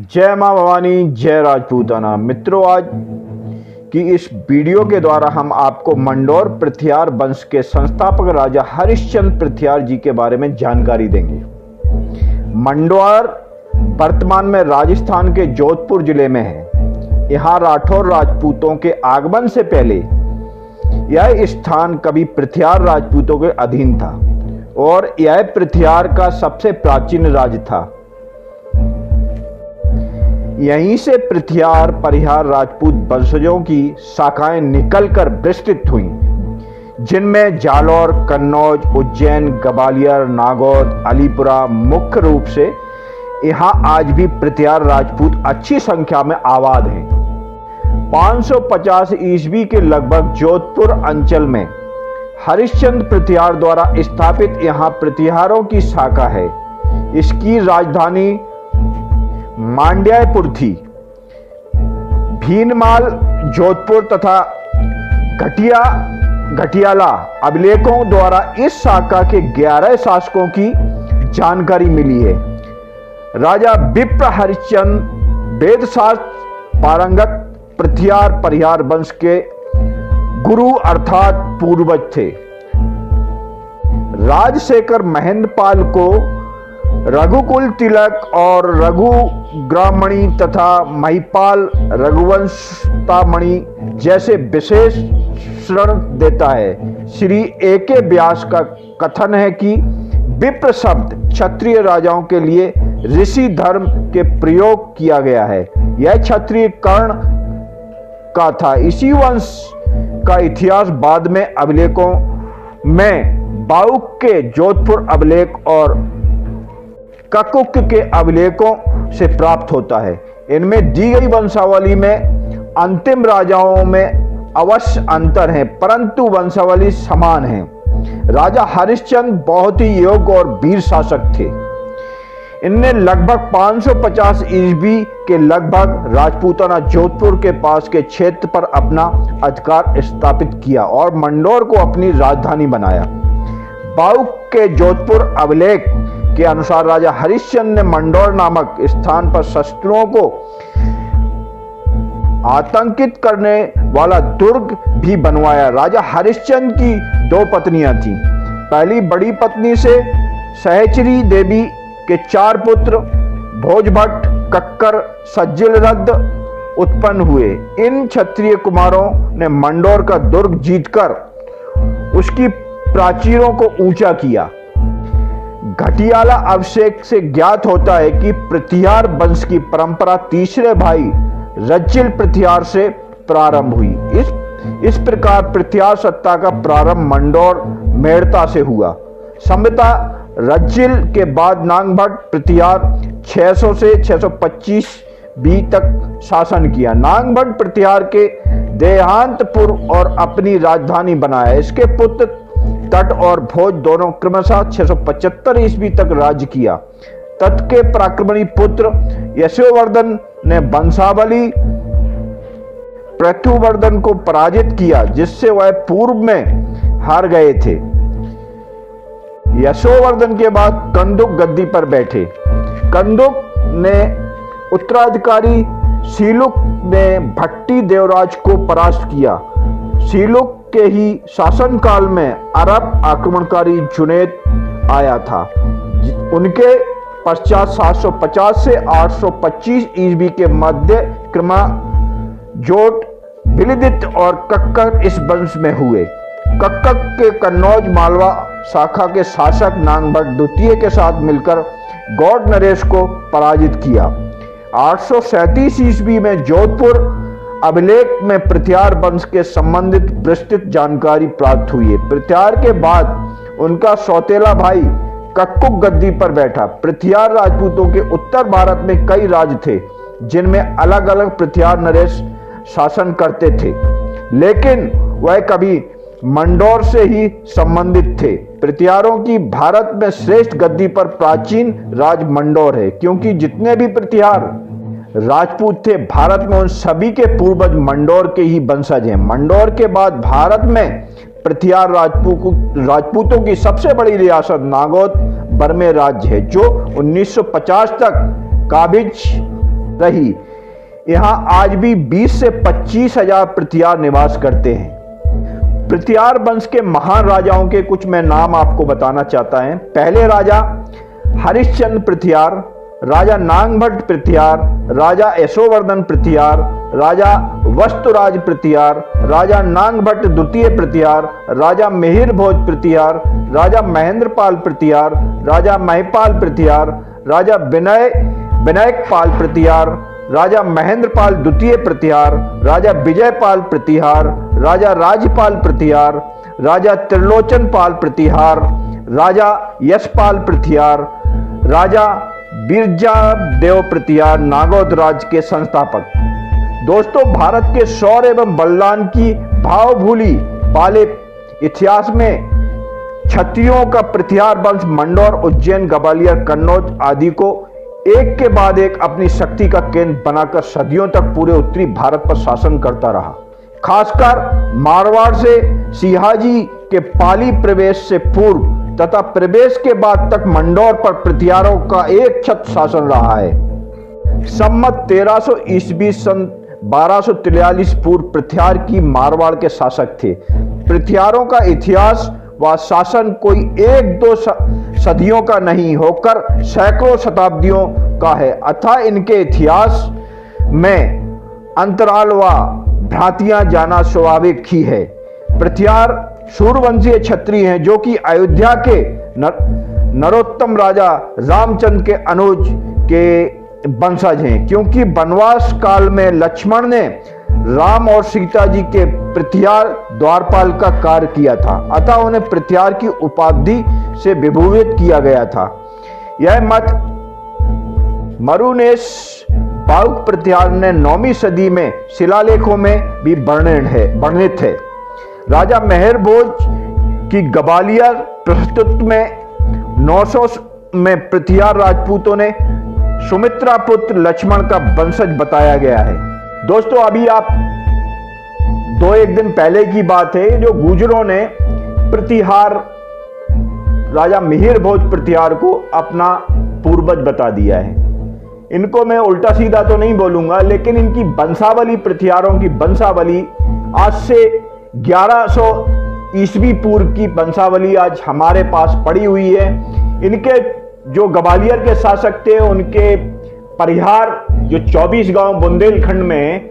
जय मां भवानी, जय राजपूताना। मित्रों, आज की इस वीडियो के द्वारा हम आपको मंडोर पृथ्यार वंश के संस्थापक राजा हरिश्चंद्र पृथ्यार जी के बारे में जानकारी देंगे। मंडोर वर्तमान में राजस्थान के जोधपुर जिले में है। यहाँ राठौर राजपूतों के आगमन से पहले यह स्थान कभी पृथ्यार राजपूतों के अधीन था और यह पृथ्यार का सबसे प्राचीन राज्य था। यहीं से पृथ्यार परिहार राजपूत वंशजों की शाखाएं निकलकर विस्तृत हुईं, जिनमें जालौर, कन्नौज, उज्जैन, ग्वालियर, नागौद, अलीपुरा मुख्य रूप से। यहाँ आज भी पृथ्यार राजपूत अच्छी संख्या में आबाद हैं। 550 ईस्वी के लगभग जोधपुर अंचल में हरिश्चंद्र पृथ्यार द्वारा स्थापित यहाँ पृथ्यारों की शाखा है। इसकी राजधानी मांड्यापुर थी। भीनमाल, जोधपुर तथा घटियाला अभिलेखों द्वारा इस शाखा के 11 शासकों की जानकारी मिली है। राजा विप्र हरिश्चंद्र वेदशास्त्र पारंगत पृथ्यार परिहार वंश के गुरु अर्थात पूर्वज थे। राजशेखर महेंद्रपाल को रघुकुल तिलक और रघु ग्रामणि तथा महिपाल रघुवंशतामणि जैसे विशेष शरण देता है। श्री ए.के. व्यास का कथन है कि विप्र शब्द क्षत्रिय राजाओं के लिए ऋषि धर्म के प्रयोग किया गया है। यह क्षत्रिय कर्ण का था। इसी वंश का इतिहास बाद में अभिलेखों में बाउक के जोधपुर अभिलेख और ककुक के अभिलेखों से प्राप्त होता है। इनमें दी गई वंशावली में अंतिम राजाओं में अवश्य अंतर है, परंतु वंशावली समान है। राजा हरिश्चंद्र बहुत ही योग्य और वीर शासक थे। इनने लगभग 550 ईस्वी के लगभग राजपूताना जोधपुर के पास के क्षेत्र पर अपना अधिकार स्थापित किया और मंडोर को अपनी राजधानी बनाया। बाउक के जोधपुर अभिलेख के अनुसार राजा हरिश्चंद्र ने मंडोर नामक स्थान पर शस्त्रों को आतंकित करने वाला दुर्ग भी बनवाया। राजा हरिश्चंद्र की 2 पत्नियां थीं। पहली बड़ी पत्नी से सहचरी देवी के 4 पुत्र भोजभट्ट, कक्कर, सज्जलरद्द उत्पन्न हुए। इन क्षत्रिय कुमारों ने मंडोर का दुर्ग जीतकर उसकी प्राचीरों को ऊंचा किया। घटियाला अभिषेक से ज्ञात होता है कि पृथ्यार वंश की परंपरा तीसरे भाई रज्जिल पृथ्यार से प्रारंभ हुई। इस प्रकार पृथ्यार सत्ता का प्रारंभ मंडोर मेड़ता से हुआ। संभवतः रज्जिल के बाद नागभट्ट पृथ्यार 600 से 625 बी तक शासन किया। नागभट्ट पृथ्यार के देहांतपुर और अपनी राजधानी बनाया। इसके पुत्र तट और भोज दोनों क्रमशः 675 ईस्वी तक राज्य किया। तट के पराक्रमी पुत्र यशोवर्धन ने वंशावली पृथुवर्धन को पराजित किया, जिससे वह पूर्व में हार गए थे। यशोवर्धन के बाद कंदुक गद्दी पर बैठे। कंदुक ने उत्तराधिकारी शीलुक ने भट्टी देवराज को परास्त किया। शीलुक के ही शासनकाल में अरब आक्रमणकारी जुनैद आया था। उनके पश्चात 750 से 825 ईस्वी के मध्य क्रम जोट, बिलिदित और कक्कर इस वंश में हुए। कक्कर के कन्नौज मालवा शाखा के शासक नागभट्ट द्वितीय के साथ मिलकर गौड़ नरेश को पराजित किया। 837 ईस्वी में जोधपुर अभिलेख में पृथ्यार वंश के संबंधित विस्तृत जानकारी प्राप्त हुई है। पृथ्यार के बाद उनका सौतेला भाई कक्कुक गद्दी पर बैठा। पृथ्यार राजपूतों के उत्तर भारत में कई राज्य थे, जिनमें अलग अलग पृथ्यार नरेश शासन करते थे, लेकिन वह कभी मंडोर से ही संबंधित थे। पृथ्यारों की भारत में श्रेष्ठ गद्दी पर प्राचीन राज मंडोर है, क्योंकि जितने भी पृथ्यार राजपूत थे भारत में, उन सभी के पूर्वज मंडोर के ही वंशज हैं। मंडोर के बाद भारत में पृथ्यार राजपूतों की सबसे बड़ी रियासत नागौद बर्मे राज्य है, जो 1950 तक काबिज रही। यहाँ आज भी 20 से 25 हजार पृथियार निवास करते हैं। पृथियार वंश के महान राजाओं के कुछ मैं नाम आपको बताना चाहता है। पहले राजा हरिश्चंद्र पृथियार, राजा नागभट्ट पृथियार, राजा यशोवर्धन पृथियार, राजा वस्तुराज पृथियार, राजा नागभट्ट द्वितीय पृथियार, राजा मिहिर भोज पृथियार, राजा महेंद्रपाल पृथियार, राजा महिपाल पृथियार, राजा विनायकपाल पृथियार, राजा महेंद्रपाल द्वितीय पृथियार, राजा विजयपाल पृथियार, राजा राजपाल पृथियार, राजा त्रिलोचन पाल पृथियार, राजा यशपाल पृथियार, राजा बिरजा देव पृथियार, नागौद राज्य के संस्थापक। दोस्तों, भारत के शौर्य एवं बलिदान की भावभूलि वाले इतिहास में क्षत्रियों का पृथियार वंश मंडौर, उज्जैन, ग्वालियर, कन्नौज आदि को एक के बाद एक अपनी शक्ति का केंद्र बनाकर सदियों तक पूरे उत्तरी भारत पर शासन करता रहा। खासकर मारवाड़ से सिहाजी के पाली प्रवेश से पूर्व तथा प्रवेश के बाद तक मंडौर पर पृथियारों का एक छत्र शासन रहा है। सम्मत 1300 ईस्वी सन 1243 पूर्व पृथियार की मारवाड़ के शासक थे। पृथियारों का इतिहास व शासन कोई एक दो सदियों का नहीं होकर सैकड़ों शताब्दियों का है, अतः इनके इतिहास में अंतराल व भ्रांतियां जाना स्वाभाविक ही है। पृथियार सूर्यवंशीय क्षत्रिय हैं जो कि अयोध्या के नरोत्तम राजा रामचंद्र के अनुज के वंशज हैं, क्योंकि वनवास काल में लक्ष्मण ने राम और सीता जी के पृथियार द्वारपाल का कार्य किया था, अतः उन्हें पृथियार की उपाधि से विभूषित किया गया था। यह मत मरुनेश पाउक पृथियार ने 9वीं सदी में शिलालेखों में भी वर्णित है। राजा मेहर भोज की ग्वालियर प्रस्तुत में 900 में पृथियार राजपूतों ने सुमित्रा पुत्र लक्ष्मण का वंशज बताया गया है। दोस्तों, अभी आप 2-1 दिन पहले की बात है, जो गुर्जरों ने पृथियार राजा मिहिर भोज पृथियार को अपना पूर्वज बता दिया है। इनको मैं उल्टा सीधा तो नहीं बोलूंगा, लेकिन इनकी वंशावली, पृथियारों की वंशावली आज से 1100 ईस्वी पूर्व की वंशावली आज हमारे पास पड़ी हुई है। इनके जो ग्वालियर के शासक थे, उनके परिहार जो 24 गांव बुंदेलखंड में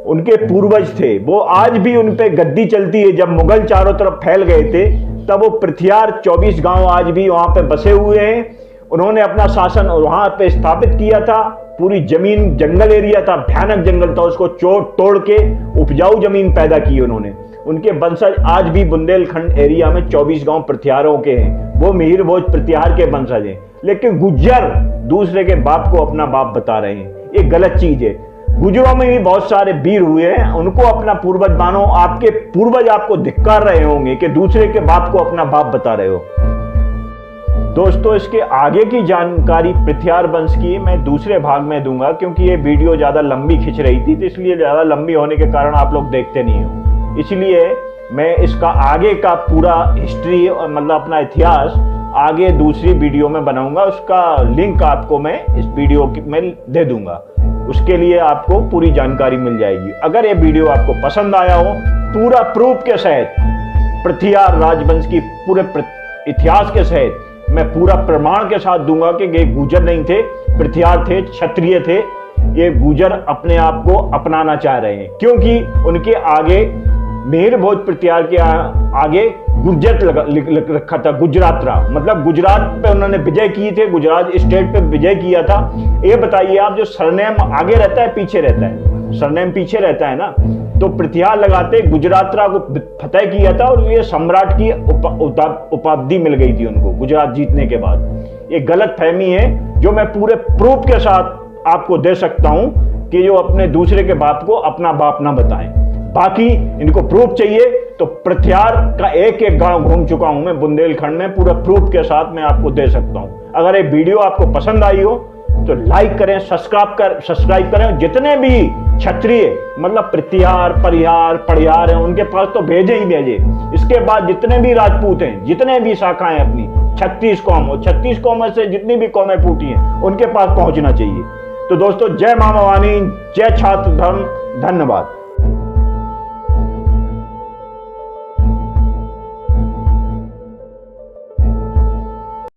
उनके पूर्वज थे, वो आज भी उन पे गद्दी चलती है। जब मुगल चारों तरफ फैल गए थे तब वो पृथियार 24 गांव आज भी वहां पे बसे हुए हैं। उन्होंने अपना शासन वहां पे स्थापित किया था। पूरी जमीन जंगल एरिया था, भयानक जंगल था, उसको तोड़ के उपजाऊ जमीन पैदा की उन्होंने। उनके वंशज आज भी बुंदेलखंड एरिया में 24 गांव पृथियारों के हैं, वो मिहिर भोज पृथियार के वंशज हैं। लेकिन गुज्जर दूसरे के बाप को अपना बाप बता रहे हैं, ये गलत चीज है। गुजरों में भी बहुत सारे वीर हुए हैं, उनको अपना पूर्वज मानो। आपके पूर्वज आपको धिक्कार रहे होंगे कि दूसरे के बाप को अपना बाप बता रहे हो। दोस्तों, इसके आगे की जानकारी पृथियार वंश की मैं दूसरे भाग में दूंगा, क्योंकि ये वीडियो ज्यादा लंबी खिंच रही थी, तो इसलिए ज्यादा लंबी होने के कारण आप लोग देखते नहीं हो। इसलिए मैं इसका आगे का पूरा हिस्ट्री, मतलब अपना इतिहास आगे दूसरी वीडियो में बनाऊंगा। उसका लिंक आपको मैं इस वीडियो में दे दूंगा, उसके लिए आपको पूरी जानकारी मिल जाएगी। अगर ये वीडियो आपको पसंद आया हो, पूरा प्रूफ के सहित, पृथियार राजवंश की पूरे इतिहास के सहित मैं पूरा प्रमाण के साथ दूंगा कि ये गुर्जर नहीं थे, पृथियार थे, क्षत्रिय थे। ये गुर्जर अपने आप को अपनाना चाह रहे हैं, क्योंकि उनके आगे मिहिर भोज पृथियार के आगे गुर्जर लिख रखा था। गुजरातरा मतलब गुजरात पे उन्होंने विजय किए थे, गुजरात स्टेट पे विजय किया था। ये बताइए आप, जो सरनेम आगे रहता है पीछे रहता है, सरनेम पीछे रहता है ना, तो पृथियार लगाते गुजरातरा को फतेह किया था और ये सम्राट की उपाधि मिल गई थी उनको गुजरात जीतने के बाद। ये गलत फहमी है जो मैं पूरे प्रूफ के साथ आपको दे सकता हूं कि जो अपने दूसरे के बाप को अपना बाप ना बताएं। बाकी इनको प्रूफ चाहिए तो पृथियार का एक एक गांव घूम चुका हूं मैं बुंदेलखंड में, पूरा प्रूफ के साथ मैं आपको दे सकता हूं। अगर ये वीडियो आपको पसंद आई हो तो लाइक करें, सब्सक्राइब करें। जितने भी क्षत्रिय मतलब पृथियार, परिहार, पड़ियार हैं, उनके पास तो भेजे ही भेजे। इसके बाद जितने भी राजपूत हैं, जितने भी शाखाएं अपनी 36 कौम हो, 36 कौम से जितनी भी कौमें फूटी हैं, उनके पास पहुंचना चाहिए। तो दोस्तों, जय मां भवानी, जय छात्र धर्म, धन्यवाद।